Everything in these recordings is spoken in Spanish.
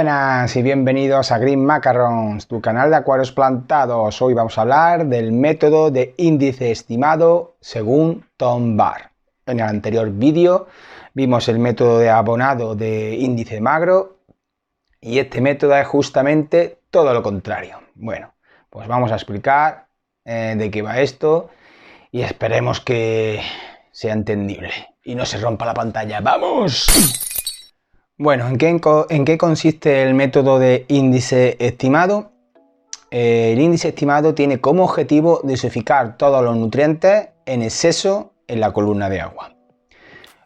Buenas y bienvenidos a Green Macarons, tu canal de acuarios plantados. Hoy vamos a hablar del método de índice estimado según Tom Barr. En el anterior vídeo vimos el método de abonado de índice magro y este método es justamente todo lo contrario. Bueno, pues vamos a explicar de qué va esto y esperemos que sea entendible y no se rompa la pantalla. ¡Vamos! Bueno, ¿en qué consiste el método de índice estimado? El índice estimado tiene como objetivo dosificar todos los nutrientes en exceso en la columna de agua.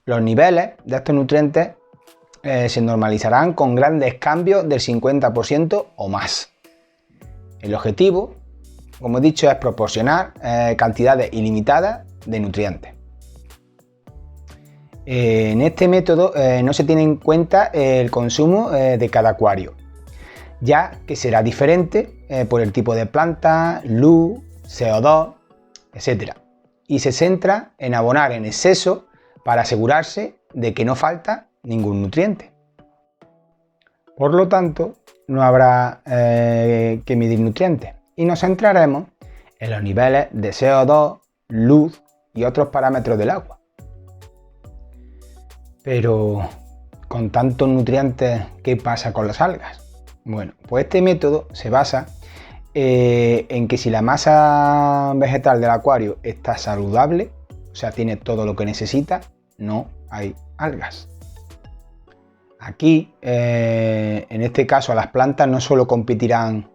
Los niveles de estos nutrientes se normalizarán con grandes cambios del 50% o más. El objetivo, como he dicho, es proporcionar cantidades ilimitadas de nutrientes. En este método no se tiene en cuenta el consumo de cada acuario, ya que será diferente por el tipo de planta, luz, CO2, etc. Y se centra en abonar en exceso para asegurarse de que no falta ningún nutriente. Por lo tanto, no habrá que medir nutrientes y nos centraremos en los niveles de CO2, luz y otros parámetros del agua. Pero con tantos nutrientes, ¿qué pasa con las algas? Bueno, pues este método se basa en que si la masa vegetal del acuario está saludable, o sea, tiene todo lo que necesita, no hay algas. Aquí, en este caso, las plantas no solo competirán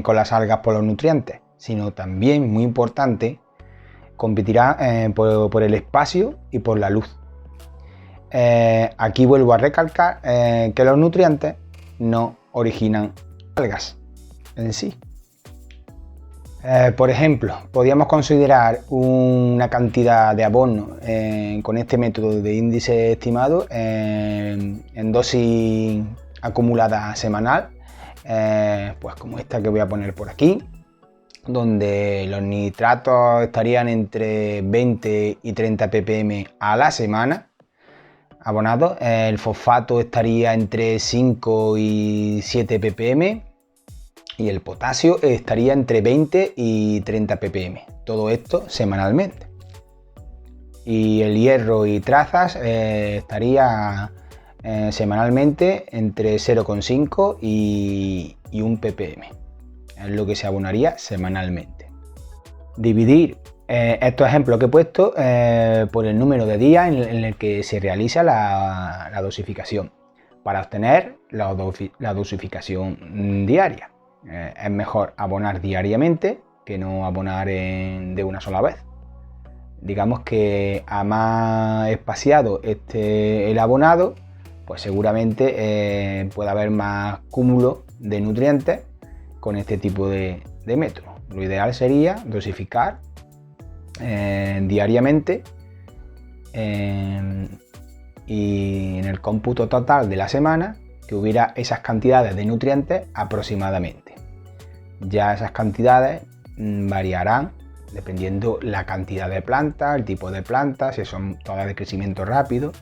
con las algas por los nutrientes, sino también, muy importante, competirán por el espacio y por la luz. Aquí vuelvo a recalcar que los nutrientes no originan algas en sí. Por ejemplo, podríamos considerar una cantidad de abono con este método de índice estimado en dosis acumulada semanal, pues como esta que voy a poner por aquí, donde los nitratos estarían entre 20 y 30 ppm a la semana abonado, el fosfato estaría entre 5 y 7 ppm y el potasio estaría entre 20 y 30 ppm, todo esto semanalmente. Y el hierro y trazas estaría semanalmente entre 0,5 y 1 ppm, es lo que se abonaría semanalmente. Dividir estos ejemplos que he puesto por el número de días en el que se realiza la dosificación para obtener la dosificación diaria. Es mejor abonar diariamente que no abonar de una sola vez. Digamos que a más espaciado esté el abonado, pues seguramente puede haber más cúmulo de nutrientes con este tipo de método. Lo ideal sería dosificar diariamente y en el cómputo total de la semana que hubiera esas cantidades de nutrientes aproximadamente. Ya esas cantidades variarán dependiendo la cantidad de plantas, el tipo de plantas, si son todas de crecimiento rápido,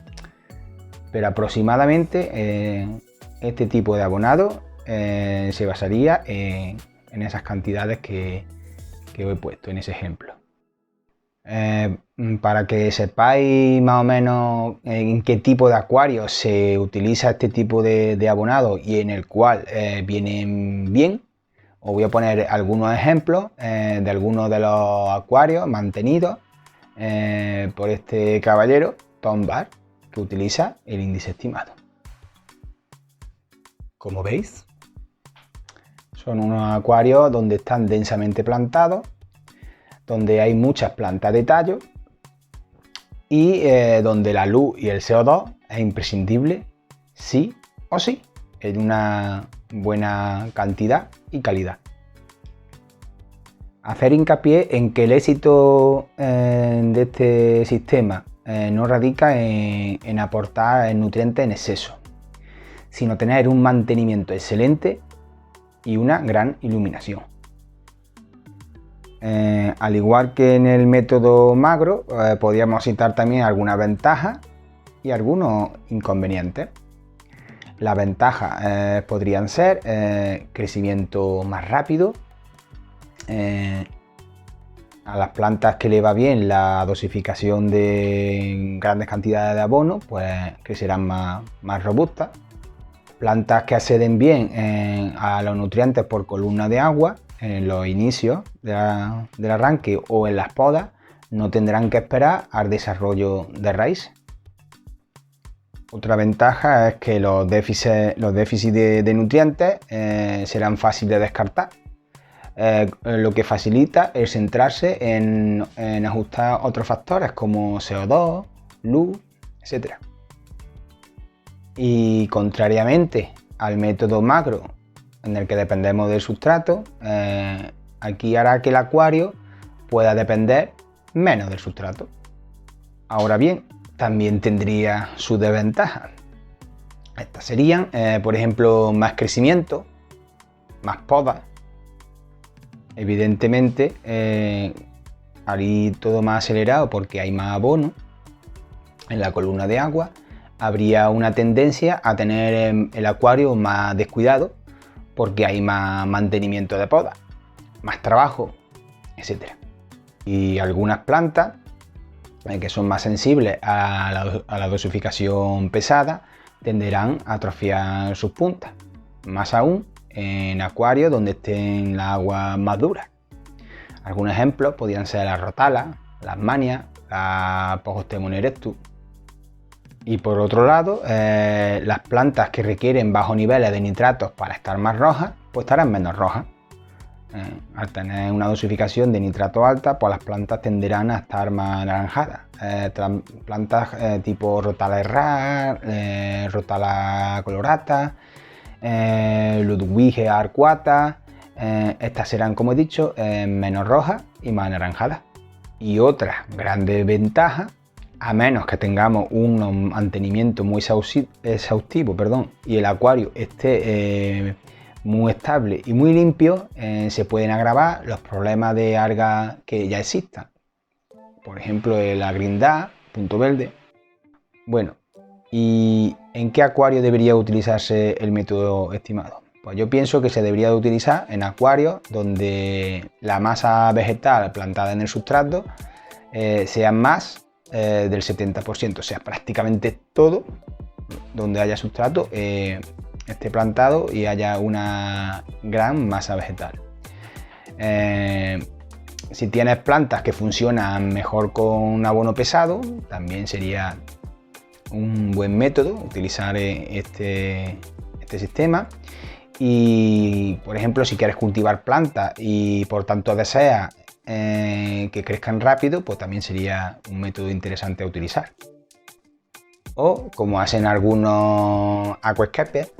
pero aproximadamente este tipo de abonado se basaría en esas cantidades que he puesto en ese ejemplo. Para que sepáis más o menos en qué tipo de acuario se utiliza este tipo de abonado y en el cual vienen bien, os voy a poner algunos ejemplos de algunos de los acuarios mantenidos por este caballero, Tom Barr, que utiliza el índice estimado. Como veis, son unos acuarios donde están densamente plantados, donde hay muchas plantas de tallo y donde la luz y el CO2 es imprescindible sí o sí, en una buena cantidad y calidad. Hacer hincapié en que el éxito de este sistema no radica en aportar nutrientes en exceso, sino tener un mantenimiento excelente y una gran iluminación. Al igual que en el método magro, podríamos citar también algunas ventajas y algunos inconvenientes. Las ventajas podrían ser crecimiento más rápido. A las plantas que le va bien la dosificación de grandes cantidades de abono, pues crecerán más robustas. Plantas que acceden bien a los nutrientes por columna de agua en los inicios del arranque o en las podas no tendrán que esperar al desarrollo de raíces. Otra ventaja es que los déficits de nutrientes serán fáciles de descartar, lo que facilita el centrarse en ajustar otros factores como CO2, luz, etc. Y contrariamente al método macro, en el que dependemos del sustrato, aquí hará que el acuario pueda depender menos del sustrato. Ahora bien, también tendría sus desventajas. Estas serían, por ejemplo, más crecimiento, más podas. Evidentemente, al ir todo más acelerado porque hay más abono en la columna de agua, habría una tendencia a tener el acuario más descuidado porque hay más mantenimiento de poda, más trabajo, etc. Y algunas plantas que son más sensibles a la dosificación pesada tenderán a atrofiar sus puntas, más aún en acuarios donde estén las aguas más duras. Algunos ejemplos podrían ser las rotalas, las manias, la Pogostemon erectus. Y por otro lado, las plantas que requieren bajos niveles de nitratos para estar más rojas, pues estarán menos rojas. Al tener una dosificación de nitrato alta, pues las plantas tenderán a estar más anaranjadas. Plantas tipo Rotala errar, Rotala colorata, Ludwigia arcuata, estas serán, como he dicho, menos rojas y más anaranjadas. Y otra gran ventaja, a menos que tengamos un mantenimiento muy exhaustivo, y el acuario esté muy estable y muy limpio, se pueden agravar los problemas de algas que ya existan. Por ejemplo, la grindá, punto verde. Bueno, ¿y en qué acuario debería utilizarse el método estimado? Pues yo pienso que se debería de utilizar en acuarios donde la masa vegetal plantada en el sustrato sea más del 70%, o sea, prácticamente todo donde haya sustrato esté plantado y haya una gran masa vegetal. Si tienes plantas que funcionan mejor con abono pesado, también sería un buen método utilizar este sistema. Y por ejemplo, si quieres cultivar plantas y por tanto deseas que crezcan rápido, pues también sería un método interesante a utilizar. O como hacen algunos aquascapers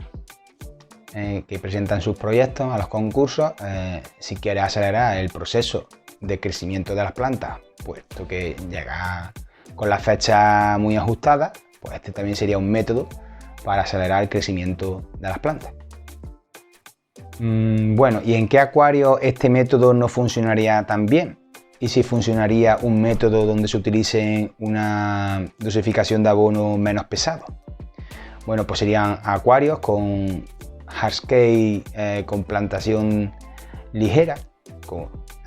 que presentan sus proyectos a los concursos, si quieres acelerar el proceso de crecimiento de las plantas, puesto que llega con la fecha muy ajustada, pues este también sería un método para acelerar el crecimiento de las plantas. Bueno, ¿y en qué acuario este método no funcionaría tan bien? ¿Y si funcionaría un método donde se utilice una dosificación de abono menos pesado? Bueno, pues serían acuarios con hardscape, con plantación ligera,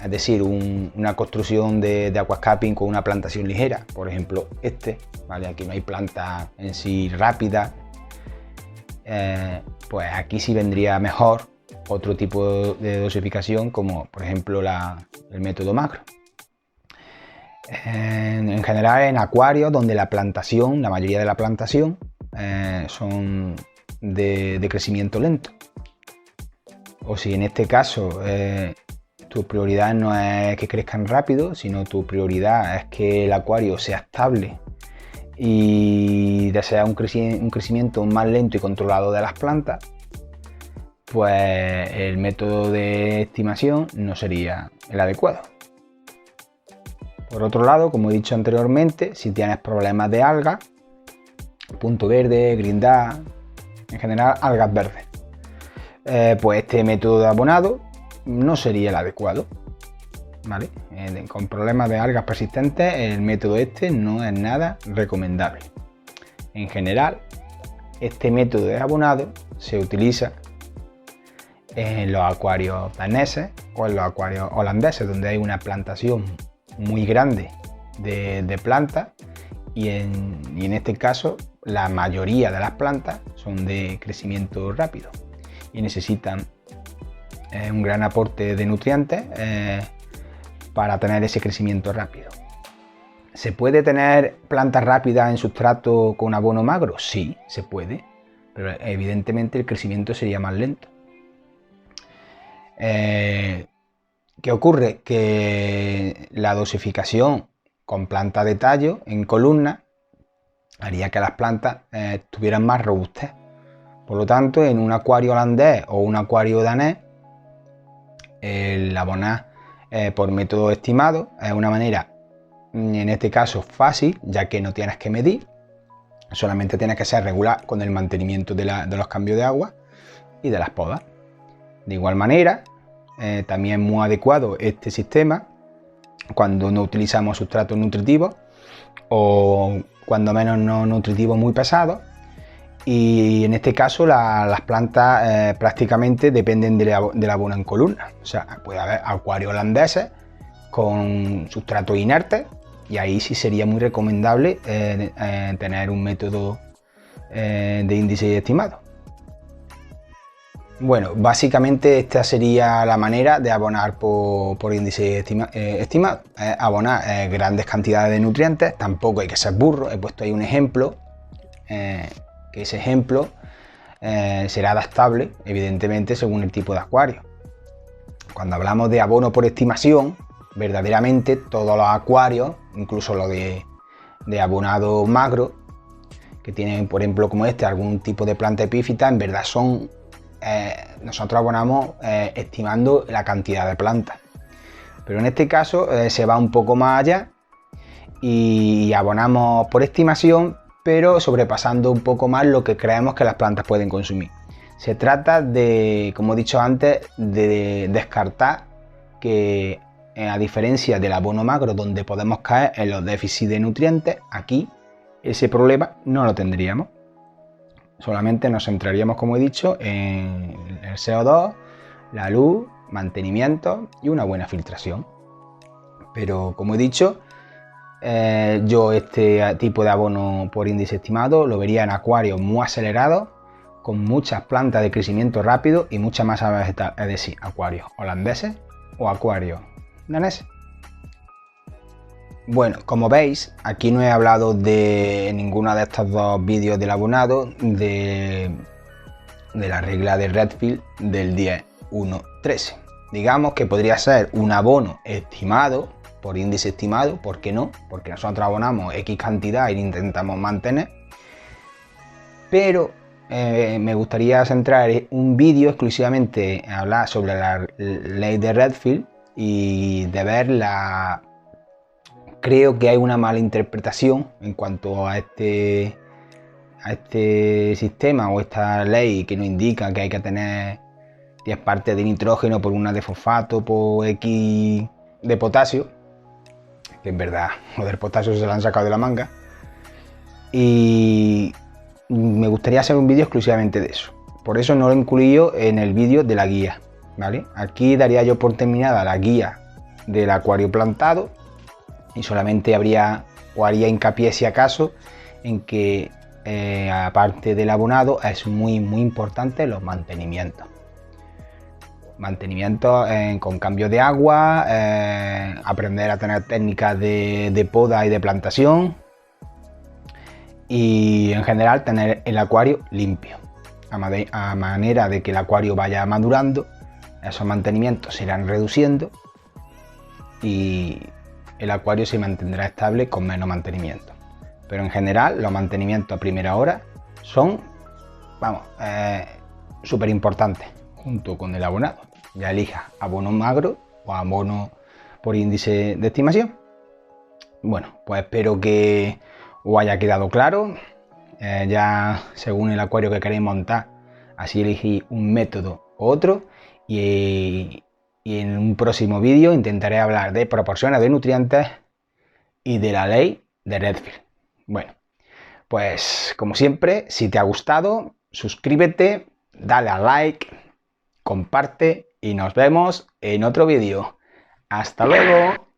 es decir, una construcción de aquascaping con una plantación ligera. Por ejemplo, ¿vale? Aquí no hay planta en sí rápida. Pues aquí sí vendría mejor otro tipo de dosificación, como por ejemplo el método macro. En general, en acuarios donde la mayoría de la plantación son de crecimiento lento, o si en este caso tu prioridad no es que crezcan rápido, sino tu prioridad es que el acuario sea estable y desea un crecimiento más lento y controlado de las plantas, pues el método de estimación no sería el adecuado. Por otro lado, como he dicho anteriormente, si tienes problemas de algas, punto verde, grindá, en general algas verdes, pues este método de abonado no sería el adecuado, ¿vale? Con problemas de algas persistentes, el método no es nada recomendable. En general, Este método de abonado se utiliza en los acuarios daneses o en los acuarios holandeses, donde hay una plantación muy grande de plantas y en este caso la mayoría de las plantas son de crecimiento rápido y necesitan un gran aporte de nutrientes para tener ese crecimiento rápido. ¿Se puede tener plantas rápidas en sustrato con abono magro? Sí, se puede, pero evidentemente el crecimiento sería más lento. ¿Qué ocurre? Que la dosificación con plantas de tallo en columna haría que las plantas tuvieran más robustez. Por lo tanto, en un acuario holandés o un acuario danés, el abonar por método estimado es una manera, en este caso fácil, ya que no tienes que medir, solamente tienes que ser regular con el mantenimiento de los cambios de agua y de las podas. De igual manera, también es muy adecuado este sistema cuando no utilizamos sustratos nutritivos o cuando menos no nutritivos muy pesados, y en este caso las plantas prácticamente dependen del abono en columna. O sea, puede haber acuarios holandeses con sustratos inertes y ahí sí sería muy recomendable tener un método de índice estimado. Bueno, básicamente esta sería la manera de abonar por índice estimado. Abonar grandes cantidades de nutrientes, tampoco hay que ser burro. He puesto ahí un ejemplo, que ese ejemplo será adaptable, evidentemente, según el tipo de acuario. Cuando hablamos de abono por estimación, verdaderamente todos los acuarios, incluso los de abonado magro, que tienen, por ejemplo, como este, algún tipo de planta epífita, en verdad son... nosotros abonamos estimando la cantidad de plantas, pero en este caso se va un poco más allá y abonamos por estimación, pero sobrepasando un poco más lo que creemos que las plantas pueden consumir. Se trata de, como he dicho antes, de descartar que, a diferencia del abono magro, donde podemos caer en los déficits de nutrientes, aquí ese problema no lo tendríamos. Solamente nos centraríamos, como he dicho, en el CO2, la luz, mantenimiento y una buena filtración. Pero, como he dicho, yo este tipo de abono por índice estimado lo vería en acuarios muy acelerados, con muchas plantas de crecimiento rápido y mucha masa vegetal, es decir, acuarios holandeses o acuarios daneses. Bueno, como veis, aquí no he hablado de ninguno de estos dos vídeos del abonado de la regla de Redfield del 10.1.13. Digamos que podría ser un abono estimado, por índice estimado, ¿por qué no? Porque nosotros abonamos X cantidad y intentamos mantener. Pero me gustaría centrar un vídeo exclusivamente en hablar sobre la ley de Redfield y de ver la... Creo que hay una mala interpretación en cuanto a este sistema o esta ley que nos indica que hay que tener 10 partes de nitrógeno por una de fosfato por X de potasio, que en verdad lo del potasio se lo han sacado de la manga, y me gustaría hacer un vídeo exclusivamente de eso. Por eso no lo he incluido en el vídeo de la guía, ¿vale? Aquí daría yo por terminada la guía del acuario plantado y solamente haría hincapié, si acaso, en que aparte del abonado es muy importante los mantenimientos. Con cambios de agua, aprender a tener técnicas de poda y de plantación y en general tener el acuario limpio. A manera de que el acuario vaya madurando, esos mantenimientos se irán reduciendo y el acuario se mantendrá estable con menos mantenimiento. Pero en general los mantenimientos a primera hora son, súper importantes junto con el abonado. Ya elija abono magro o abono por índice de estimación. Bueno, pues espero que os haya quedado claro. Ya según el acuario que queréis montar, así elegí un método u otro y en un próximo vídeo intentaré hablar de proporciones de nutrientes y de la ley de Redfield. Bueno, Pues como siempre, si te ha gustado, suscríbete, dale a like, comparte y nos vemos en otro vídeo. ¡Hasta luego!